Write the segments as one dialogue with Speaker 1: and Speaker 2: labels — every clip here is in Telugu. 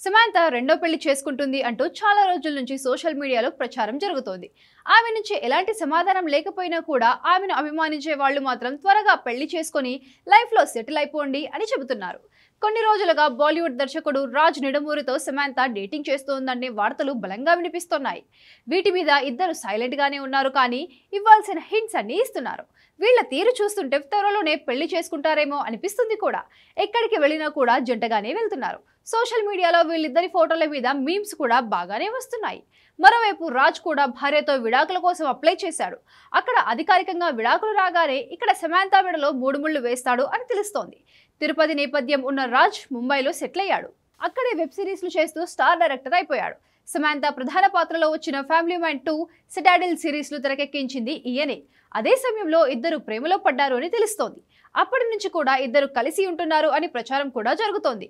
Speaker 1: సమంత రెండో పెళ్లి చేసుకుంటుంది అంటూ చాలా రోజుల నుంచి సోషల్ మీడియాలో ప్రచారం జరుగుతోంది. ఆమె నుంచి ఎలాంటి సమాధానం లేకపోయినా కూడా ఆమెను అభిమానించే వాళ్ళు మాత్రం త్వరగా పెళ్లి చేసుకొని లైఫ్ లో సెటిల్ అయిపోండి అని చెబుతున్నారు. కొన్ని రోజులుగా బాలీవుడ్ దర్శకుడు రాజ్ నిడమూరితో సమంత డేటింగ్ చేస్తోందనే వార్తలు బలంగా వినిపిస్తున్నాయి. వీటి మీద ఇద్దరు సైలెంట్ గానే ఉన్నారు, కానీ ఇవ్వాల్సిన హింట్స్ అన్ని ఇస్తున్నారు. వీళ్ళ తీరు చూస్తుంటే త్వరలోనే పెళ్లి చేసుకుంటారేమో అనిపిస్తుంది కూడా. ఎక్కడికి వెళ్ళినా కూడా జంటగానే వెళ్తున్నారు. సోషల్ మీడియాలో వీళ్ళిద్దరి ఫోటోల మీద మీమ్స్ కూడా బాగానే వస్తున్నాయి. మరోవైపు రాజ్ కూడా భార్యతో విడాకుల కోసం అప్లై చేశాడు. అక్కడ అధికారికంగా విడాకులు రాగానే ఇక్కడ సమంత మెడలో 3 ముళ్ళు వేస్తాడు అని తెలుస్తోంది. తిరుపతి నేపథ్యం ఉన్న రాజ్ ముంబైలో సెటిల్ అయ్యాడు. అక్కడే వెబ్ సిరీస్లు చేస్తూ స్టార్ డైరెక్టర్ అయిపోయాడు. సమంత ప్రధాన పాత్రలో వచ్చిన ఫ్యామిలీ మ్యాన్ 2 సిటాడిల్ సిరీస్లు తెరకెక్కించింది ఈయనే. అదే సమయంలో ఇద్దరు ప్రేమలో పడ్డారు అని తెలుస్తోంది. అప్పటి నుంచి కూడా ఇద్దరు కలిసి ఉంటున్నారు అని ప్రచారం కూడా జరుగుతోంది.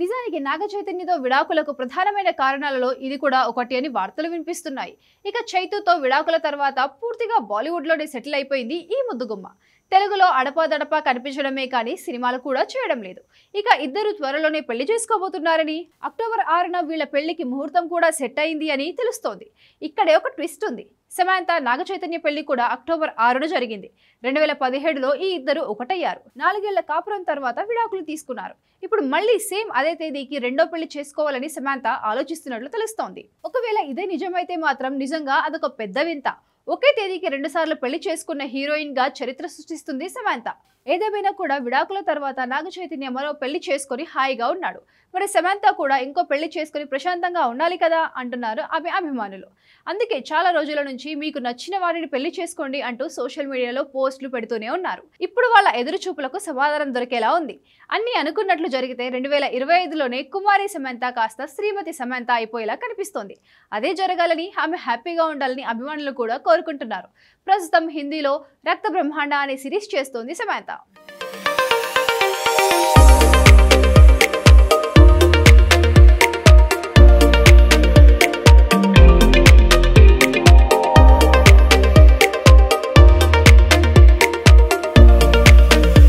Speaker 1: నిజానికి నాగ చైతన్యతో విడాకులకు ప్రధానమైన కారణాలలో ఇది కూడా ఒకటి అని వార్తలు వినిపిస్తున్నాయి. ఇక చైతుతో విడాకుల తర్వాత పూర్తిగా బాలీవుడ్లోనే సెటిల్ అయిపోయింది ఈ ముద్దుగుమ్మ. తెలుగులో అడపాదడపా కనిపించడమే కానీ సినిమాలు కూడా చేయడం లేదు. ఇక ఇద్దరు త్వరలోనే పెళ్లి చేసుకోబోతున్నారని, అక్టోబర్ 6న వీళ్ళ పెళ్లికి ముహూర్తం కూడా సెట్ అయింది అని తెలుస్తోంది. ఇక్కడే ఒక ట్విస్ట్ ఉంది. సమంత నాగ చైతన్య పెళ్లి కూడా అక్టోబర్ 6న జరిగింది. 2017లో ఈ ఇద్దరు ఒకటయ్యారు. 4 ఏళ్ల కాపురం తర్వాత విడాకులు తీసుకున్నారు. ఇప్పుడు మళ్ళీ సేమ్ అదే తేదీకి రెండో పెళ్లి చేసుకోవాలని సమంత ఆలోచిస్తున్నట్లు తెలుస్తోంది. ఒకవేళ ఇదే నిజమైతే మాత్రం నిజంగా అదొక పెద్ద వింత. ఒకే తేదీకి 2 సార్లు పెళ్లి చేసుకున్న హీరోయిన్ గా చరిత్ర సృష్టిస్తుంది సమంత. ఏదేమైనా కూడా విడాకుల తర్వాత నాగ చైతన్య మరో పెళ్లి చేసుకుని హాయిగా ఉన్నాడు. మరి సమంత కూడా ఇంకో పెళ్లి చేసుకుని ప్రశాంతంగా ఉండాలి కదా అంటున్నారు ఆమె అభిమానులు. అందుకే చాలా రోజుల నుంచి మీకు నచ్చిన వారిని పెళ్లి చేసుకోండి అంటూ సోషల్ మీడియాలో పోస్టులు పెడుతూనే ఉన్నారు. ఇప్పుడు వాళ్ళ ఎదురు చూపులకు సమాధానం దొరికేలా ఉంది. అన్ని అనుకున్నట్లు జరిగితే 2025లోనే కుమారి సమంత కాస్త శ్రీమతి సమంత అయిపోయేలా కనిపిస్తోంది. అదే జరగాలని, ఆమె హ్యాపీగా ఉండాలని అభిమానులు కూడా కోరుకుంటున్నారు. ప్రస్తుతం హిందీలో రక్త బ్రహ్మాండ అనే సిరీస్ చేస్తోంది సమంత.